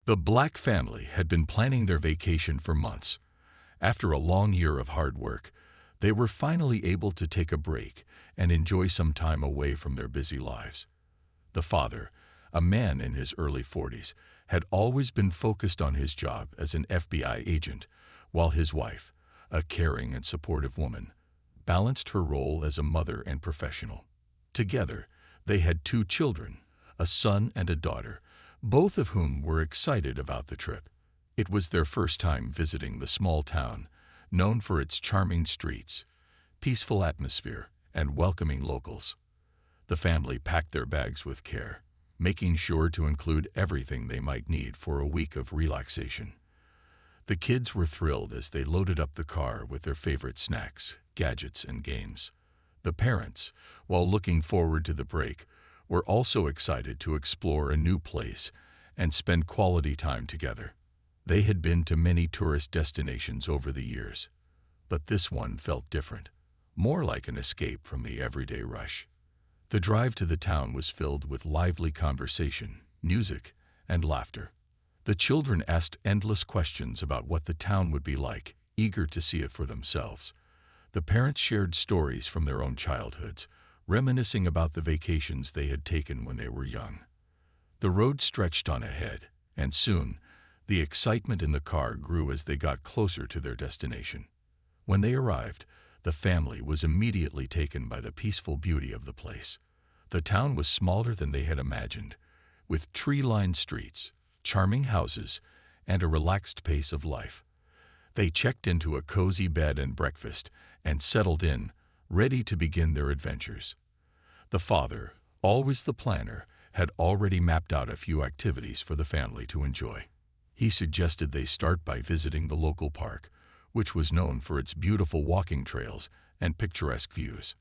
The Black family had been planning their vacation for months. After a long year of hard work, they were finally able to take a break and enjoy some time away from their busy lives. The father, a man in his early 40s, had always been focused on his job as an FBI agent, while his wife, a caring and supportive woman, balanced her role as a mother and professional. Together, they had 2 children, a son and a daughter, both of whom were excited about the trip. It was their first time visiting the small town, known for its charming streets, peaceful atmosphere, and welcoming locals. The family packed their bags with care, making sure to include everything they might need for a week of relaxation. The kids were thrilled as they loaded up the car with their favorite snacks, gadgets, and games. The parents, while looking forward to the break, were also excited to explore a new place and spend quality time together. They had been to many tourist destinations over the years, but this one felt different, more like an escape from the everyday rush. The drive to the town was filled with lively conversation, music, and laughter. The children asked endless questions about what the town would be like, eager to see it for themselves. The parents shared stories from their own childhoods, reminiscing about the vacations they had taken when they were young. The road stretched on ahead, and soon, the excitement in the car grew as they got closer to their destination. When they arrived, the family was immediately taken by the peaceful beauty of the place. The town was smaller than they had imagined, with tree-lined streets, charming houses, and a relaxed pace of life. They checked into a cozy bed and breakfast and settled in, ready to begin their adventures. The father, always the planner, had already mapped out a few activities for the family to enjoy. He suggested they start by visiting the local park, which was known for its beautiful walking trails and picturesque views.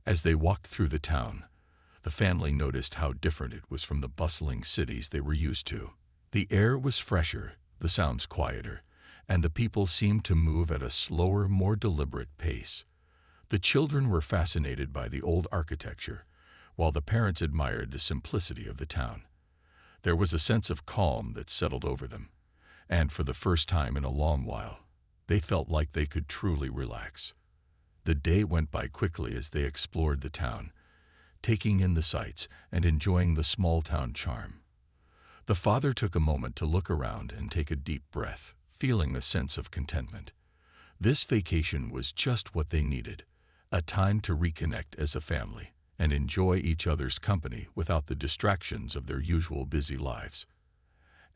As they walked through the town, the family noticed how different it was from the bustling cities they were used to. The air was fresher, the sounds quieter, and the people seemed to move at a slower, more deliberate pace. The children were fascinated by the old architecture, while the parents admired the simplicity of the town. There was a sense of calm that settled over them, and for the first time in a long while, they felt like they could truly relax. The day went by quickly as they explored the town, taking in the sights and enjoying the small-town charm. The father took a moment to look around and take a deep breath, feeling a sense of contentment. This vacation was just what they needed, a time to reconnect as a family and enjoy each other's company without the distractions of their usual busy lives.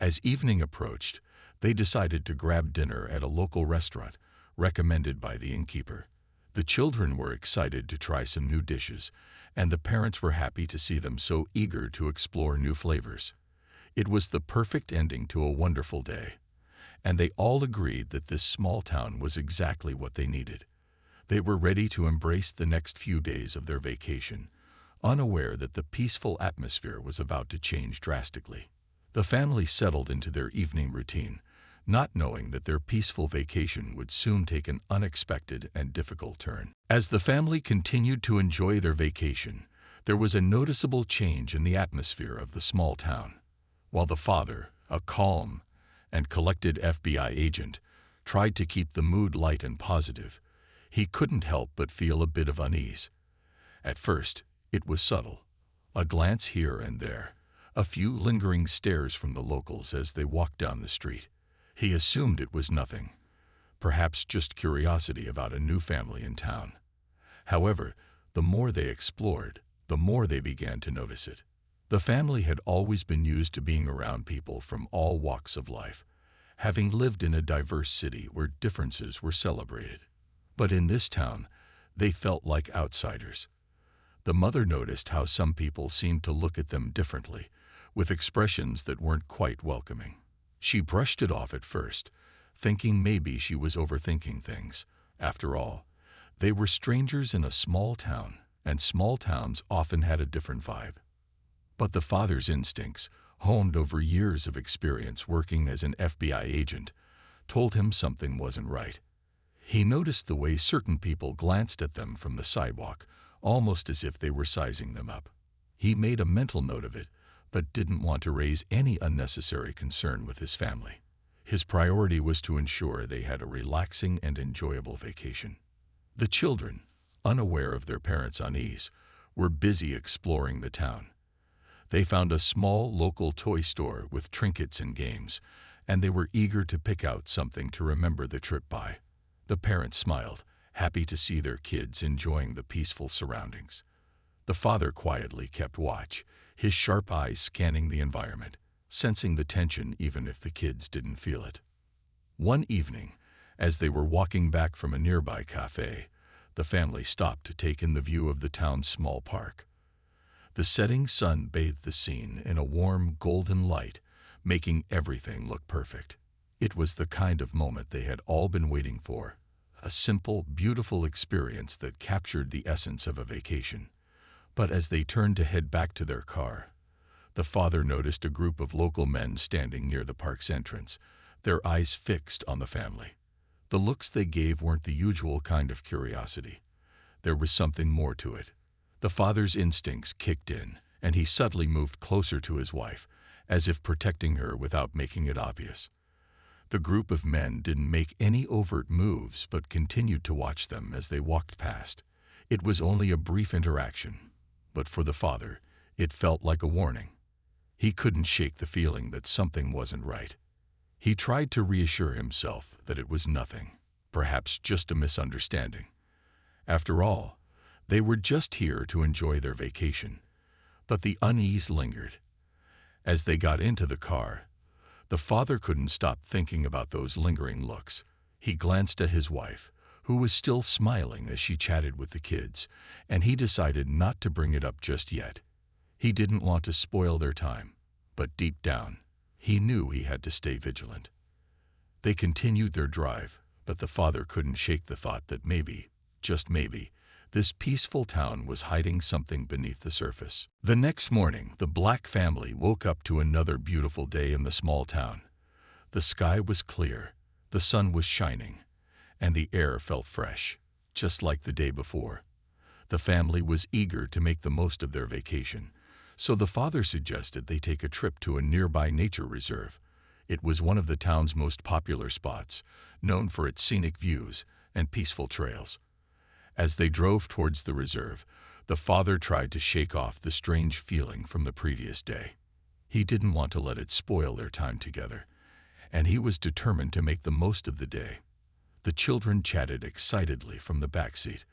As evening approached, they decided to grab dinner at a local restaurant recommended by the innkeeper. The children were excited to try some new dishes, and the parents were happy to see them so eager to explore new flavors. It was the perfect ending to a wonderful day, and they all agreed that this small town was exactly what they needed. They were ready to embrace the next few days of their vacation, unaware that the peaceful atmosphere was about to change drastically. The family settled into their evening routine, not knowing that their peaceful vacation would soon take an unexpected and difficult turn. As the family continued to enjoy their vacation, there was a noticeable change in the atmosphere of the small town. While the father, a calm and collected FBI agent, tried to keep the mood light and positive, he couldn't help but feel a bit of unease. At first, it was subtle, a glance here and there, a few lingering stares from the locals as they walked down the street. He assumed it was nothing, perhaps just curiosity about a new family in town. However, the more they explored, the more they began to notice it. The family had always been used to being around people from all walks of life, having lived in a diverse city where differences were celebrated. But in this town, they felt like outsiders. The mother noticed how some people seemed to look at them differently, with expressions that weren't quite welcoming. She brushed it off at first, thinking maybe she was overthinking things. After all, they were strangers in a small town, and small towns often had a different vibe. But the father's instincts, honed over years of experience working as an FBI agent, told him something wasn't right. He noticed the way certain people glanced at them from the sidewalk, almost as if they were sizing them up. He made a mental note of it, but didn't want to raise any unnecessary concern with his family. His priority was to ensure they had a relaxing and enjoyable vacation. The children, unaware of their parents' unease, were busy exploring the town. They found a small local toy store with trinkets and games, and they were eager to pick out something to remember the trip by. The parents smiled, happy to see their kids enjoying the peaceful surroundings. The father quietly kept watch, his sharp eyes scanning the environment, sensing the tension even if the kids didn't feel it. One evening, as they were walking back from a nearby cafe, the family stopped to take in the view of the town's small park. The setting sun bathed the scene in a warm, golden light, making everything look perfect. It was the kind of moment they had all been waiting for, a simple, beautiful experience that captured the essence of a vacation. But as they turned to head back to their car, the father noticed a group of local men standing near the park's entrance, their eyes fixed on the family. The looks they gave weren't the usual kind of curiosity. There was something more to it. The father's instincts kicked in, and he subtly moved closer to his wife, as if protecting her without making it obvious. The group of men didn't make any overt moves but continued to watch them as they walked past. It was only a brief interaction, but for the father, it felt like a warning. He couldn't shake the feeling that something wasn't right. He tried to reassure himself that it was nothing, perhaps just a misunderstanding. After all, they were just here to enjoy their vacation. But the unease lingered. As they got into the car, the father couldn't stop thinking about those lingering looks. He glanced at his wife, who was still smiling as she chatted with the kids, and he decided not to bring it up just yet. He didn't want to spoil their time, but deep down, he knew he had to stay vigilant. They continued their drive, but the father couldn't shake the thought that maybe, just maybe, this peaceful town was hiding something beneath the surface. The next morning, the Black family woke up to another beautiful day in the small town. The sky was clear, the sun was shining, and the air felt fresh, just like the day before. The family was eager to make the most of their vacation, so the father suggested they take a trip to a nearby nature reserve. It was one of the town's most popular spots, known for its scenic views and peaceful trails. As they drove towards the reserve, the father tried to shake off the strange feeling from the previous day. He didn't want to let it spoil their time together, and he was determined to make the most of the day. The children chatted excitedly from the back seat,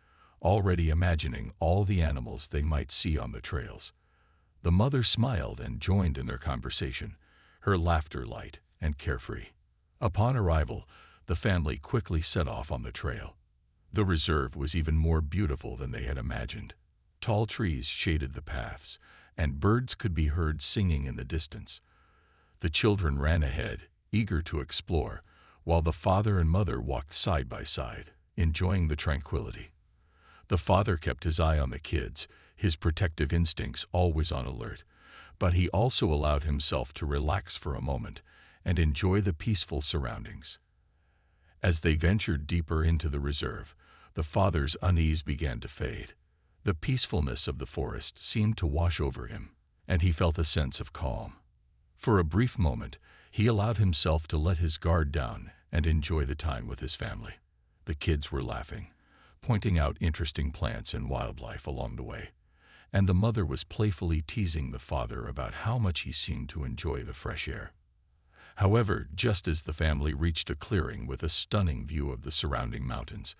already imagining all the animals they might see on the trails. The mother smiled and joined in their conversation, her laughter light and carefree. Upon arrival, the family quickly set off on the trail. The reserve was even more beautiful than they had imagined. Tall trees shaded the paths, and birds could be heard singing in the distance. The children ran ahead, eager to explore, while the father and mother walked side by side, enjoying the tranquility. The father kept his eye on the kids, his protective instincts always on alert, but he also allowed himself to relax for a moment and enjoy the peaceful surroundings. As they ventured deeper into the reserve, the father's unease began to fade. The peacefulness of the forest seemed to wash over him, and he felt a sense of calm. For a brief moment, he allowed himself to let his guard down and enjoy the time with his family. The kids were laughing, pointing out interesting plants and wildlife along the way, and the mother was playfully teasing the father about how much he seemed to enjoy the fresh air. However, just as the family reached a clearing with a stunning view of the surrounding mountains,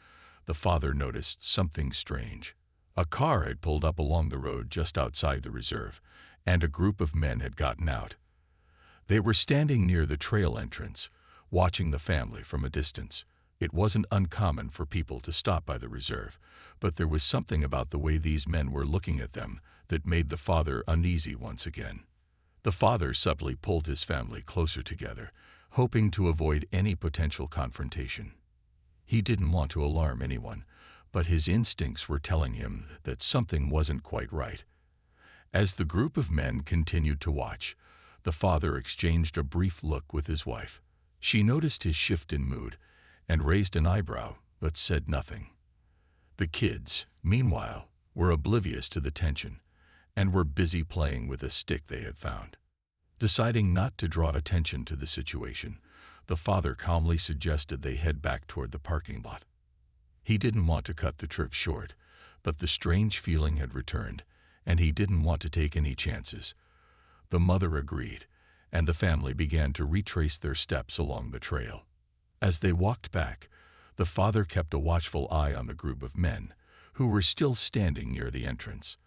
the father noticed something strange. A car had pulled up along the road just outside the reserve, and a group of men had gotten out. They were standing near the trail entrance, watching the family from a distance. It wasn't uncommon for people to stop by the reserve, but there was something about the way these men were looking at them that made the father uneasy once again. The father subtly pulled his family closer together, hoping to avoid any potential confrontation. He didn't want to alarm anyone, but his instincts were telling him that something wasn't quite right. As the group of men continued to watch, the father exchanged a brief look with his wife. She noticed his shift in mood and raised an eyebrow, but said nothing. The kids, meanwhile, were oblivious to the tension and were busy playing with a stick they had found. Deciding not to draw attention to the situation, the father calmly suggested they head back toward the parking lot. He didn't want to cut the trip short, but the strange feeling had returned, and he didn't want to take any chances. The mother agreed, and the family began to retrace their steps along the trail. As they walked back, the father kept a watchful eye on the group of men, who were still standing near the entrance.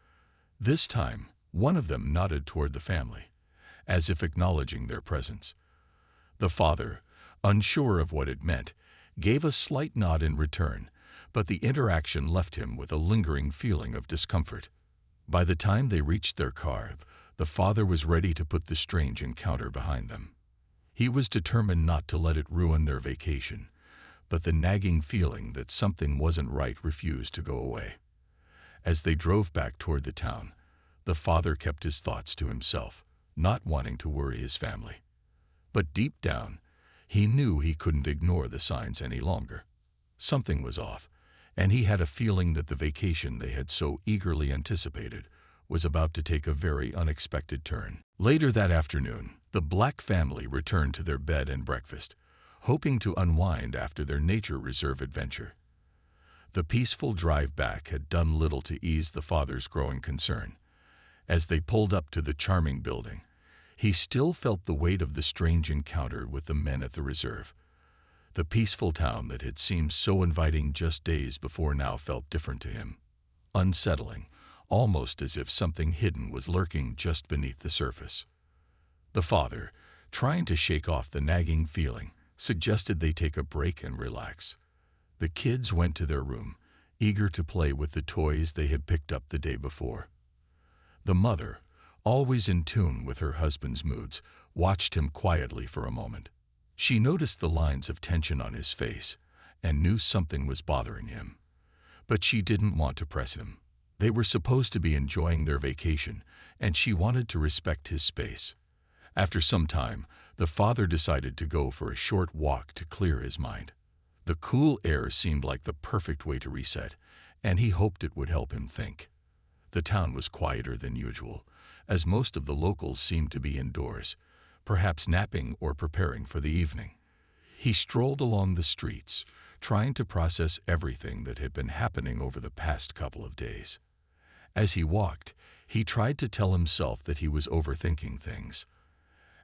This time, one of them nodded toward the family, as if acknowledging their presence. The father, unsure of what it meant, gave a slight nod in return, but the interaction left him with a lingering feeling of discomfort. By the time they reached their car, the father was ready to put the strange encounter behind them. He was determined not to let it ruin their vacation, but the nagging feeling that something wasn't right refused to go away. As they drove back toward the town, the father kept his thoughts to himself, not wanting to worry his family. But deep down, he knew he couldn't ignore the signs any longer. Something was off, and he had a feeling that the vacation they had so eagerly anticipated was about to take a very unexpected turn. Later that afternoon, the Black family returned to their bed and breakfast, hoping to unwind after their nature reserve adventure. The peaceful drive back had done little to ease the father's growing concern. As they pulled up to the charming building, he still felt the weight of the strange encounter with the men at the reserve. The peaceful town that had seemed so inviting just days before now felt different to him. Unsettling, almost as if something hidden was lurking just beneath the surface. The father, trying to shake off the nagging feeling, suggested they take a break and relax. The kids went to their room, eager to play with the toys they had picked up the day before. The mother, always in tune with her husband's moods, watched him quietly for a moment. She noticed the lines of tension on his face and knew something was bothering him. But she didn't want to press him. They were supposed to be enjoying their vacation, and she wanted to respect his space. After some time, the father decided to go for a short walk to clear his mind. The cool air seemed like the perfect way to reset, and he hoped it would help him think. The town was quieter than usual, as most of the locals seemed to be indoors, perhaps napping or preparing for the evening. He strolled along the streets, trying to process everything that had been happening over the past couple of days. As he walked, he tried to tell himself that he was overthinking things.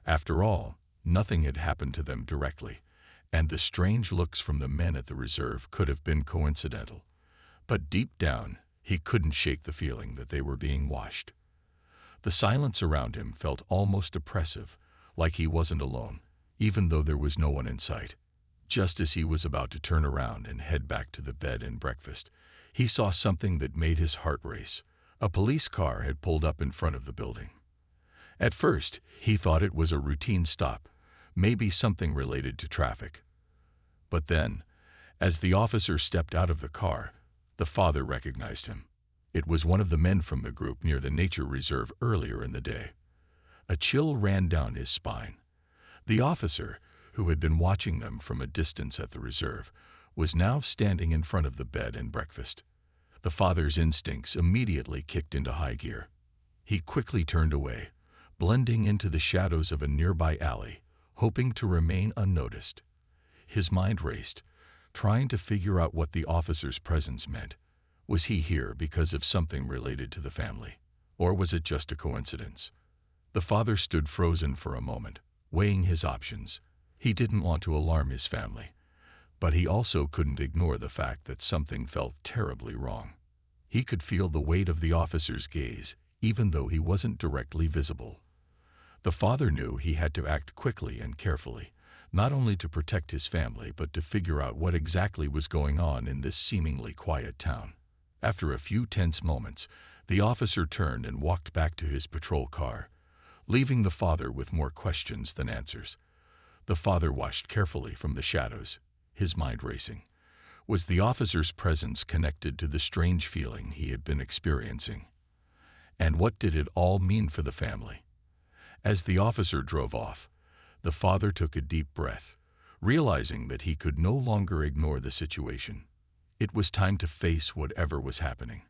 After all, nothing had happened to them directly, and the strange looks from the men at the reserve could have been coincidental. But deep down, he couldn't shake the feeling that they were being watched. The silence around him felt almost oppressive, like he wasn't alone, even though there was no one in sight. Just as he was about to turn around and head back to the bed and breakfast, he saw something that made his heart race. A police car had pulled up in front of the building. At first, he thought it was a routine stop, maybe something related to traffic. But then, as the officer stepped out of the car, the father recognized him. It was one of the men from the group near the nature reserve earlier in the day. A chill ran down his spine. The officer, who had been watching them from a distance at the reserve, was now standing in front of the bed and breakfast. The father's instincts immediately kicked into high gear. He quickly turned away, blending into the shadows of a nearby alley, hoping to remain unnoticed. His mind raced, trying to figure out what the officer's presence meant. Was he here because of something related to the family, or was it just a coincidence? The father stood frozen for a moment, weighing his options. He didn't want to alarm his family, but he also couldn't ignore the fact that something felt terribly wrong. He could feel the weight of the officer's gaze, even though he wasn't directly visible. The father knew he had to act quickly and carefully, not only to protect his family but to figure out what exactly was going on in this seemingly quiet town. After a few tense moments, the officer turned and walked back to his patrol car, leaving the father with more questions than answers. The father watched carefully from the shadows, his mind racing. Was the officer's presence connected to the strange feeling he had been experiencing? And what did it all mean for the family? As the officer drove off, the father took a deep breath, realizing that he could no longer ignore the situation. It was time to face whatever was happening,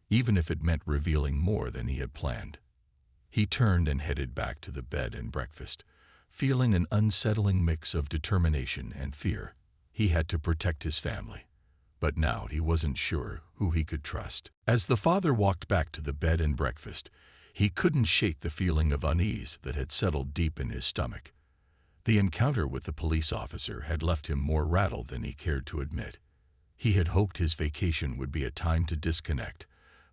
even if it meant revealing more than he had planned. He turned and headed back to the bed and breakfast, feeling an unsettling mix of determination and fear. He had to protect his family, but now he wasn't sure who he could trust. As the father walked back to the bed and breakfast, he couldn't shake the feeling of unease that had settled deep in his stomach. The encounter with the police officer had left him more rattled than he cared to admit. He had hoped his vacation would be a time to disconnect,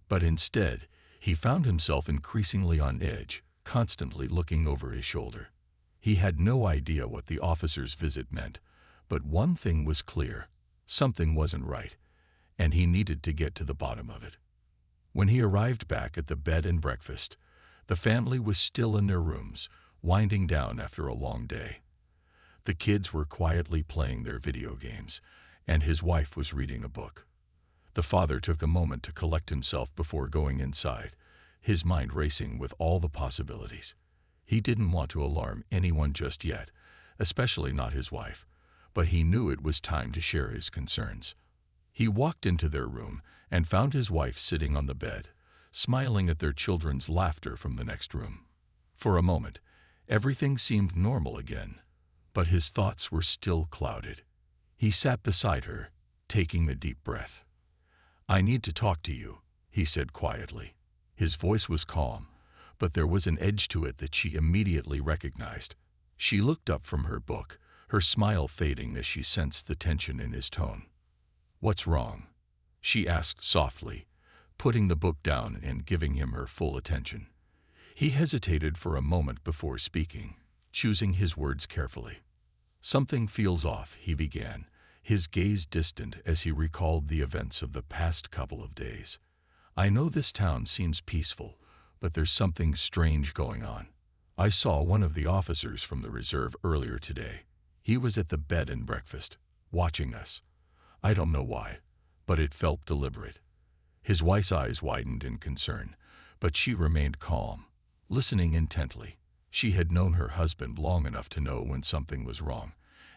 but instead, he found himself increasingly on edge, constantly looking over his shoulder. He had no idea what the officer's visit meant, but one thing was clear: something wasn't right, and he needed to get to the bottom of it. When he arrived back at the bed and breakfast, the family was still in their rooms, winding down after a long day. The kids were quietly playing their video games, and his wife was reading a book. The father took a moment to collect himself before going inside, his mind racing with all the possibilities. He didn't want to alarm anyone just yet, especially not his wife, but he knew it was time to share his concerns. He walked into their room and found his wife sitting on the bed, smiling at their children's laughter from the next room. For a moment, everything seemed normal again, but his thoughts were still clouded. He sat beside her, taking a deep breath. "I need to talk to you," he said quietly. His voice was calm, but there was an edge to it that she immediately recognized. She looked up from her book, her smile fading as she sensed the tension in his tone. "What's wrong?" she asked softly, putting the book down and giving him her full attention. He hesitated for a moment before speaking, choosing his words carefully. "Something feels off," he began, his gaze distant as he recalled the events of the past couple of days. "I know this town seems peaceful, but there's something strange going on. I saw one of the officers from the reserve earlier today. He was at the bed and breakfast, watching us. I don't know why, but it felt deliberate." His wife's eyes widened in concern, but she remained calm, listening intently. She had known her husband long enough to know when something was wrong,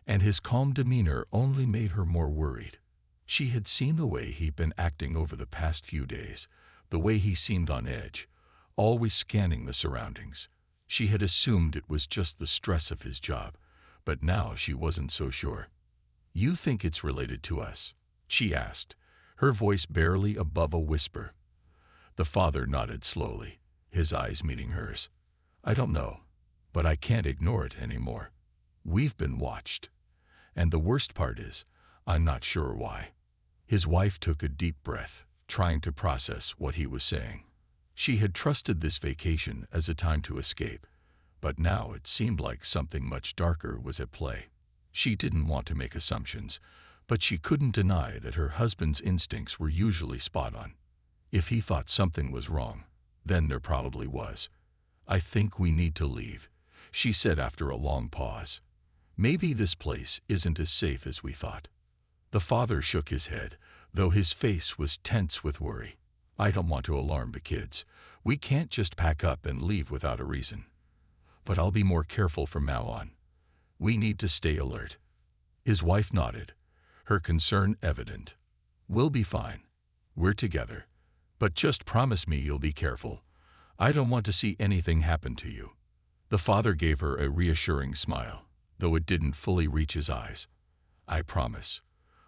and his calm demeanor only made her more worried. She had seen the way he'd been acting over the past few days, the way he seemed on edge, always scanning the surroundings. She had assumed it was just the stress of his job, but now she wasn't so sure. "You think it's related to us?" she asked, her voice barely above a whisper. The father nodded slowly, his eyes meeting hers. "I don't know, but I can't ignore it anymore. We've been watched. And the worst part is, I'm not sure why." His wife took a deep breath, trying to process what he was saying. She had trusted this vacation as a time to escape, but now it seemed like something much darker was at play. She didn't want to make assumptions, but she couldn't deny that her husband's instincts were usually spot on. If he thought something was wrong, then there probably was. "I think we need to leave," she said after a long pause. "Maybe this place isn't as safe as we thought." The father shook his head, though his face was tense with worry. "I don't want to alarm the kids. We can't just pack up and leave without a reason. But I'll be more careful from now on. We need to stay alert." His wife nodded, her concern evident. "We'll be fine. We're together. But just promise me you'll be careful. I don't want to see anything happen to you." The father gave her a reassuring smile, though it didn't fully reach his eyes. "I promise.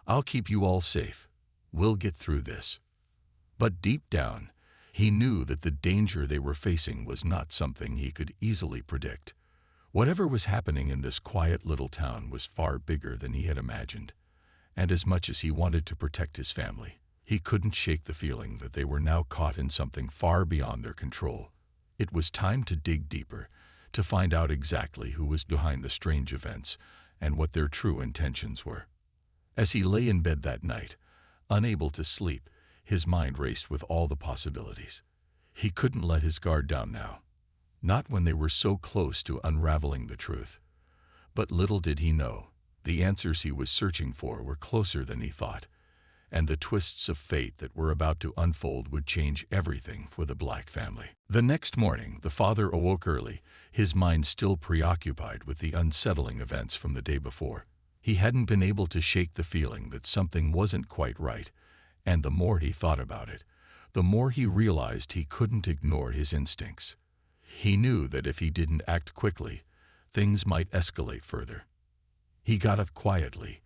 I'll keep you all safe. We'll get through this." But deep down, he knew that the danger they were facing was not something he could easily predict. Whatever was happening in this quiet little town was far bigger than he had imagined, and as much as he wanted to protect his family, he couldn't shake the feeling that they were now caught in something far beyond their control. It was time to dig deeper, to find out exactly who was behind the strange events and what their true intentions were. As he lay in bed that night, unable to sleep, his mind raced with all the possibilities. He couldn't let his guard down now, not when they were so close to unraveling the truth. But little did he know, the answers he was searching for were closer than he thought, and the twists of fate that were about to unfold would change everything for the Black family. The next morning, the father awoke early, his mind still preoccupied with the unsettling events from the day before. He hadn't been able to shake the feeling that something wasn't quite right, and the more he thought about it, the more he realized he couldn't ignore his instincts. He knew that if he didn't act quickly, things might escalate further. He got up quietly,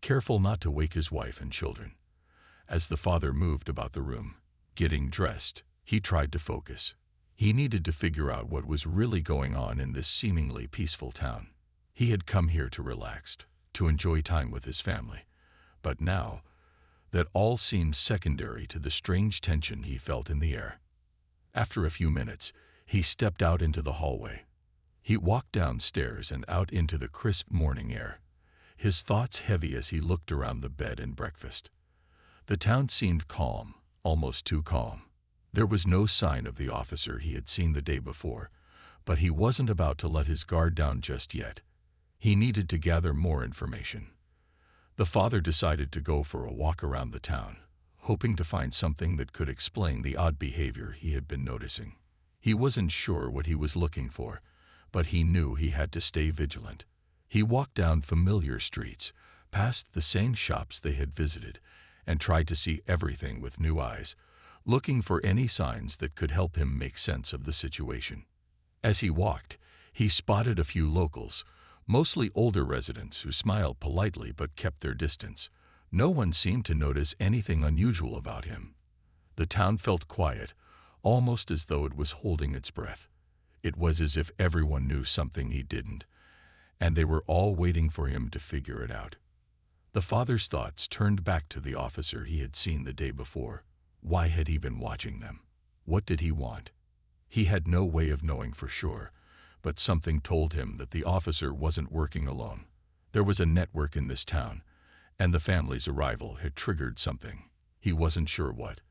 careful not to wake his wife and children. As the father moved about the room, getting dressed, he tried to focus. He needed to figure out what was really going on in this seemingly peaceful town. He had come here to relax, to enjoy time with his family. But now, that all seemed secondary to the strange tension he felt in the air. After a few minutes, he stepped out into the hallway. He walked downstairs and out into the crisp morning air, his thoughts heavy as he looked around the bed and breakfast. The town seemed calm, almost too calm. There was no sign of the officer he had seen the day before, but he wasn't about to let his guard down just yet. He needed to gather more information. The father decided to go for a walk around the town, hoping to find something that could explain the odd behavior he had been noticing. He wasn't sure what he was looking for, but he knew he had to stay vigilant. He walked down familiar streets, past the same shops they had visited, and tried to see everything with new eyes, looking for any signs that could help him make sense of the situation. As he walked, he spotted a few locals, mostly older residents who smiled politely but kept their distance. No one seemed to notice anything unusual about him. The town felt quiet, almost as though it was holding its breath. It was as if everyone knew something he didn't, and they were all waiting for him to figure it out. The father's thoughts turned back to the officer he had seen the day before. Why had he been watching them? What did he want? He had no way of knowing for sure, but something told him that the officer wasn't working alone. There was a network in this town, and the family's arrival had triggered something. He wasn't sure what,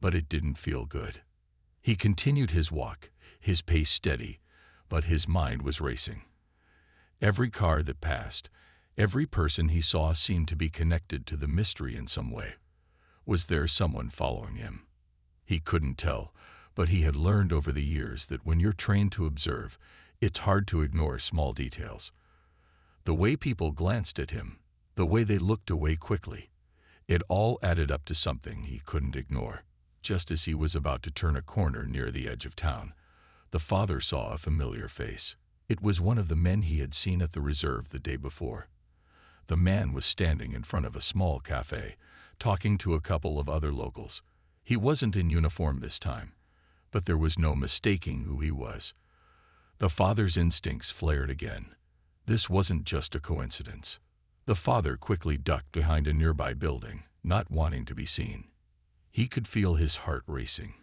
but it didn't feel good. He continued his walk, his pace steady, but his mind was racing. Every car that passed, every person he saw seemed to be connected to the mystery in some way. Was there someone following him? He couldn't tell, but he had learned over the years that when you're trained to observe, it's hard to ignore small details. The way people glanced at him, the way they looked away quickly, it all added up to something he couldn't ignore. Just as he was about to turn a corner near the edge of town, the father saw a familiar face. It was one of the men he had seen at the reserve the day before. The man was standing in front of a small cafe, talking to a couple of other locals. He wasn't in uniform this time, but there was no mistaking who he was. The father's instincts flared again. This wasn't just a coincidence. The father quickly ducked behind a nearby building, not wanting to be seen. He could feel his heart racing,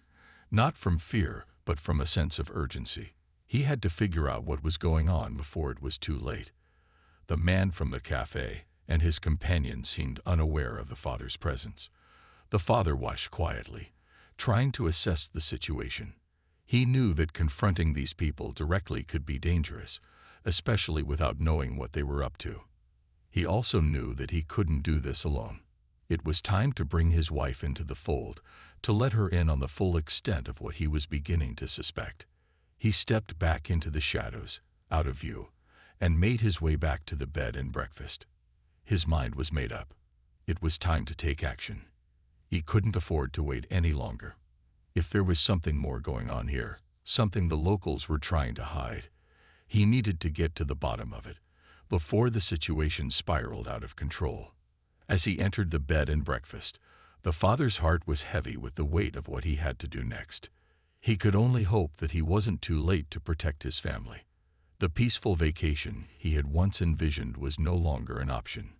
not from fear, but from a sense of urgency. He had to figure out what was going on before it was too late. The man from the cafe and his companion seemed unaware of the father's presence. The father watched quietly, trying to assess the situation. He knew that confronting these people directly could be dangerous, especially without knowing what they were up to. He also knew that he couldn't do this alone. It was time to bring his wife into the fold, to let her in on the full extent of what he was beginning to suspect. He stepped back into the shadows, out of view, and made his way back to the bed and breakfast. His mind was made up. It was time to take action. He couldn't afford to wait any longer. If there was something more going on here, something the locals were trying to hide, he needed to get to the bottom of it, before the situation spiraled out of control. As he entered the bed and breakfast, the father's heart was heavy with the weight of what he had to do next. He could only hope that he wasn't too late to protect his family. The peaceful vacation he had once envisioned was no longer an option.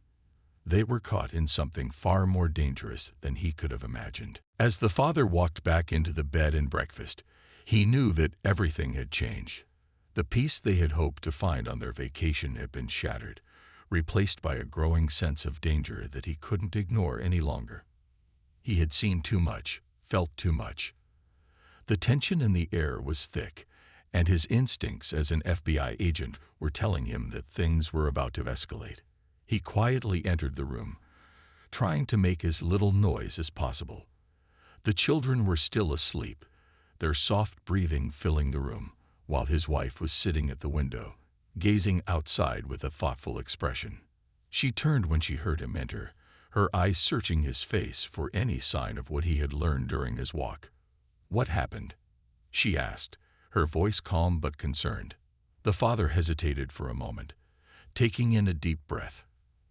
They were caught in something far more dangerous than he could have imagined. As the father walked back into the bed and breakfast, he knew that everything had changed. The peace they had hoped to find on their vacation had been shattered, replaced by a growing sense of danger that he couldn't ignore any longer. He had seen too much, felt too much. The tension in the air was thick, and his instincts as an FBI agent were telling him that things were about to escalate. He quietly entered the room, trying to make as little noise as possible. The children were still asleep, their soft breathing filling the room, while his wife was sitting at the window, gazing outside with a thoughtful expression. She turned when she heard him enter, her eyes searching his face for any sign of what he had learned during his walk. "What happened?" she asked, her voice calm but concerned. The father hesitated for a moment, taking in a deep breath.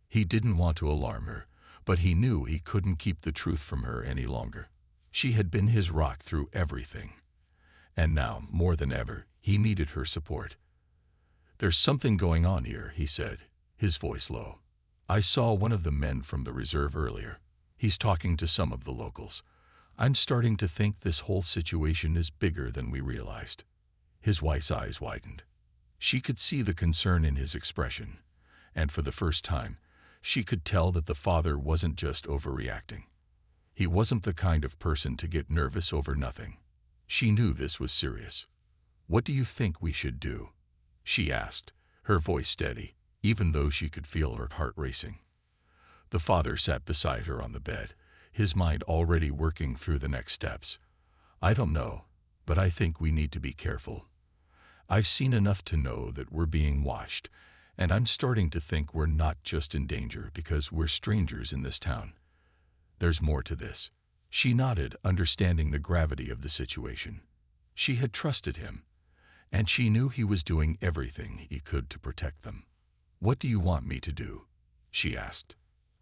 He didn't want to alarm her, but he knew he couldn't keep the truth from her any longer. She had been his rock through everything, and now, more than ever, he needed her support. "There's something going on here," he said, his voice low. "I saw one of the men from the reserve earlier. He's talking to some of the locals. I'm starting to think this whole situation is bigger than we realized." His wife's eyes widened. She could see the concern in his expression, and for the first time, she could tell that the father wasn't just overreacting. He wasn't the kind of person to get nervous over nothing. She knew this was serious. "What do you think we should do?" she asked, her voice steady, even though she could feel her heart racing. The father sat beside her on the bed, his mind already working through the next steps. "I don't know, but I think we need to be careful. I've seen enough to know that we're being watched, and I'm starting to think we're not just in danger because we're strangers in this town. There's more to this." She nodded, understanding the gravity of the situation. She had trusted him, and she knew he was doing everything he could to protect them. "What do you want me to do?" she asked.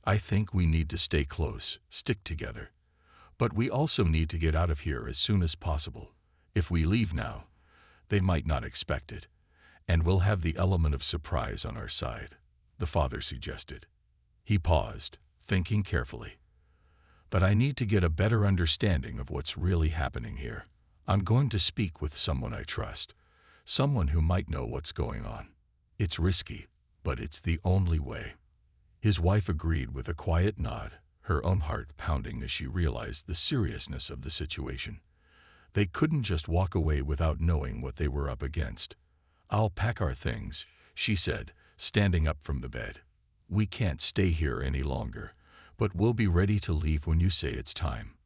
"I think we need to stay close, stick together. But we also need to get out of here as soon as possible. If we leave now, they might not expect it, and we'll have the element of surprise on our side," the father suggested. He paused, thinking carefully. "But I need to get a better understanding of what's really happening here. I'm going to speak with someone I trust, someone who might know what's going on. It's risky, but it's the only way." His wife agreed with a quiet nod, her own heart pounding as she realized the seriousness of the situation. They couldn't just walk away without knowing what they were up against. "I'll pack our things," she said, standing up from the bed. "We can't stay here any longer, but we'll be ready to leave when you say it's time."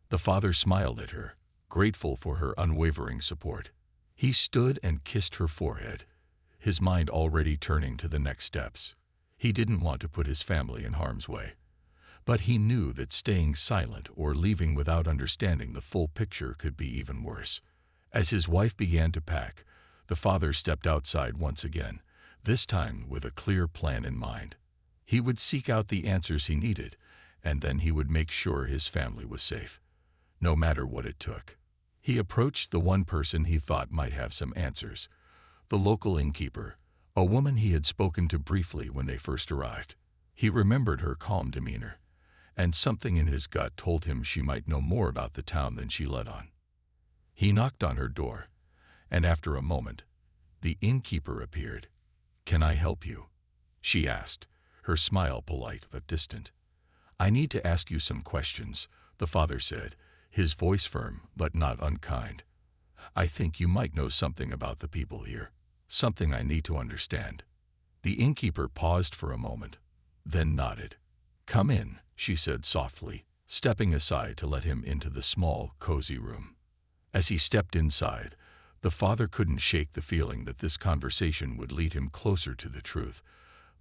The father smiled at her, grateful for her unwavering support. He stood and kissed her forehead, his mind already turning to the next steps. He didn't want to put his family in harm's way, but he knew that staying silent or leaving without understanding the full picture could be even worse. As his wife began to pack, the father stepped outside once again, this time with a clear plan in mind. He would seek out the answers he needed, and then he would make sure his family was safe, no matter what it took. He approached the one person he thought might have some answers, the local innkeeper, a woman he had spoken to briefly when they first arrived. He remembered her calm demeanor, and something in his gut told him she might know more about the town than she let on. He knocked on her door, and after a moment, the innkeeper appeared. "Can I help you?" she asked, her smile polite but distant. "I need to ask you some questions," the father said, his voice firm but not unkind. "I think you might know something about the people here, something I need to understand." The innkeeper paused for a moment, then nodded. "Come in," she said softly, stepping aside to let him into the small, cozy room. As he stepped inside, the father couldn't shake the feeling that this conversation would lead him closer to the truth,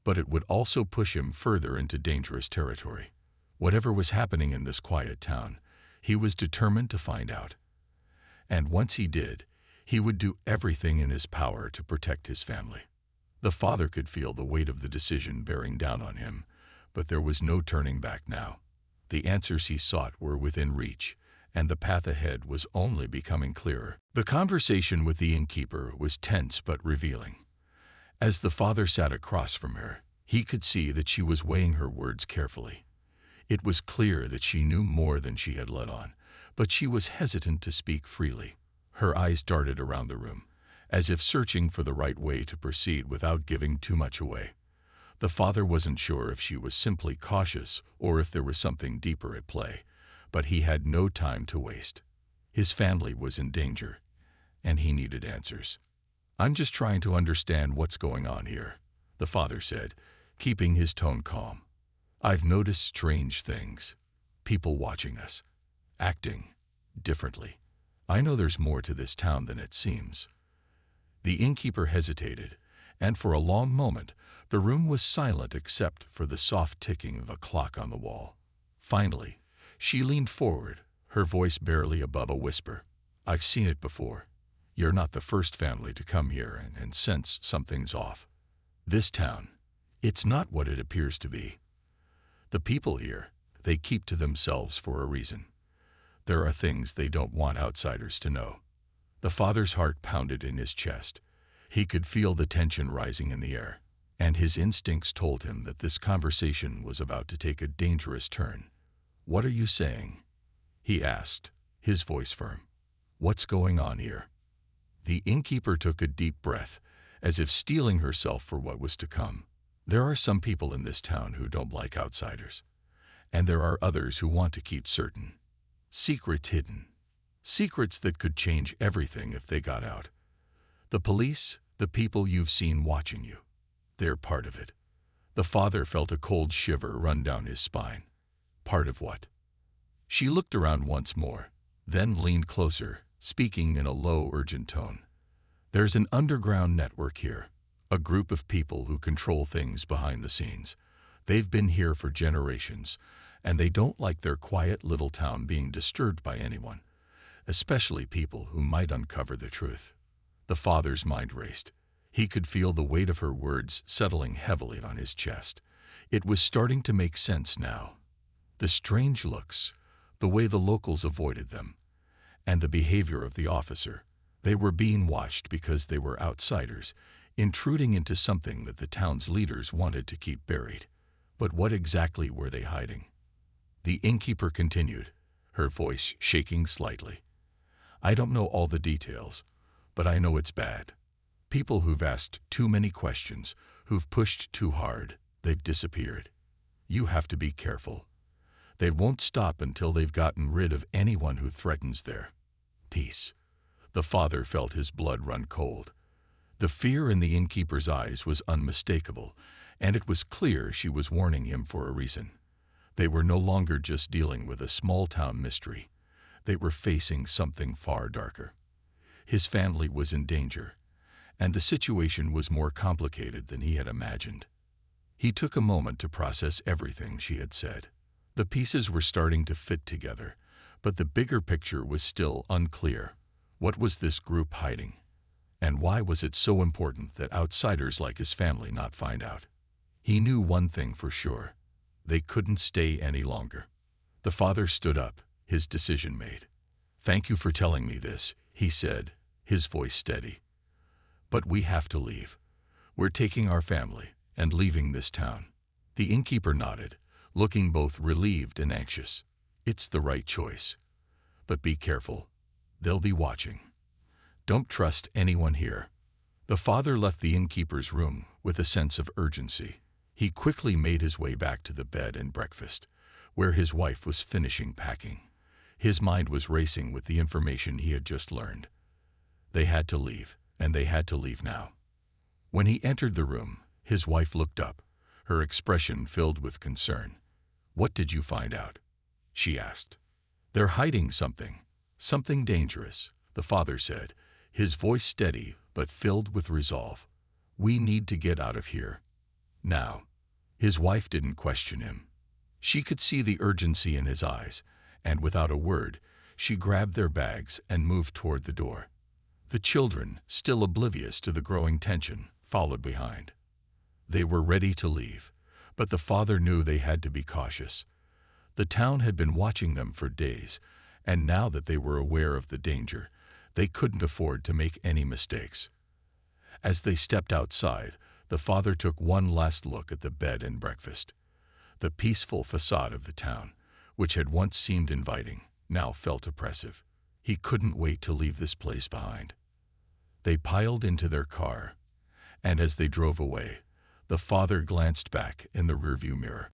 but it would also push him further into dangerous territory. Whatever was happening in this quiet town, he was determined to find out. And once he did, he would do everything in his power to protect his family. The father could feel the weight of the decision bearing down on him, but there was no turning back now. The answers he sought were within reach, and the path ahead was only becoming clearer. The conversation with the innkeeper was tense but revealing. As the father sat across from her, he could see that she was weighing her words carefully. It was clear that she knew more than she had let on, but she was hesitant to speak freely. Her eyes darted around the room, as if searching for the right way to proceed without giving too much away. The father wasn't sure if she was simply cautious or if there was something deeper at play, but he had no time to waste. His family was in danger, and he needed answers. "I'm just trying to understand what's going on here," the father said, keeping his tone calm. "I've noticed strange things. People watching us, acting differently. I know there's more to this town than it seems." The innkeeper hesitated, and for a long moment, the room was silent except for the soft ticking of a clock on the wall. Finally, she leaned forward, her voice barely above a whisper. "I've seen it before. You're not the first family to come here and sense something's off. This town, it's not what it appears to be. The people here, they keep to themselves for a reason. There are things they don't want outsiders to know. The father's heart pounded in his chest. He could feel the tension rising in the air, and his instincts told him that this conversation was about to take a dangerous turn. "What are you saying?" he asked, his voice firm. "What's going on here?" The innkeeper took a deep breath, as if steeling herself for what was to come. "There are some people in this town who don't like outsiders, and there are others who want to keep certain secrets hidden. Secrets that could change everything if they got out. The police, the people you've seen watching you, they're part of it." The father felt a cold shiver run down his spine. Part of what? She looked around once more, then leaned closer, speaking in a low, urgent tone. "There's an underground network here, a group of people who control things behind the scenes. They've been here for generations, and they don't like their quiet little town being disturbed by anyone, especially people who might uncover the truth." The father's mind raced. He could feel the weight of her words settling heavily on his chest. It was starting to make sense now. The strange looks, the way the locals avoided them, and the behavior of the officer. They were being watched because they were outsiders, intruding into something that the town's leaders wanted to keep buried. But what exactly were they hiding? The innkeeper continued, her voice shaking slightly. "I don't know all the details, but I know it's bad. People who've asked too many questions, who've pushed too hard, they've disappeared. You have to be careful. They won't stop until they've gotten rid of anyone who threatens their peace." The father felt his blood run cold. The fear in the innkeeper's eyes was unmistakable, and it was clear she was warning him for a reason. They were no longer just dealing with a small-town mystery. They were facing something far darker. His family was in danger, and the situation was more complicated than he had imagined. He took a moment to process everything she had said. The pieces were starting to fit together, but the bigger picture was still unclear. What was this group hiding? And why was it so important that outsiders like his family not find out? He knew one thing for sure. They couldn't stay any longer. The father stood up, his decision made. "Thank you for telling me this," he said, his voice steady. "But we have to leave. We're taking our family and leaving this town." The innkeeper nodded, looking both relieved and anxious. "It's the right choice. But be careful. They'll be watching. Don't trust anyone here." The father left the innkeeper's room with a sense of urgency. He quickly made his way back to the bed and breakfast, where his wife was finishing packing. His mind was racing with the information he had just learned. They had to leave, and they had to leave now. When he entered the room, his wife looked up, her expression filled with concern. "What did you find out?" she asked. "They're hiding something dangerous," the father said, his voice steady but filled with resolve. "We need to get out of here. Now." His wife didn't question him. She could see the urgency in his eyes, and without a word, she grabbed their bags and moved toward the door. The children, still oblivious to the growing tension, followed behind. They were ready to leave, but the father knew they had to be cautious. The town had been watching them for days, and now that they were aware of the danger, they couldn't afford to make any mistakes. As they stepped outside, the father took one last look at the bed and breakfast. The peaceful facade of the town, which had once seemed inviting, now felt oppressive. He couldn't wait to leave this place behind. They piled into their car, and as they drove away, the father glanced back in the rearview mirror.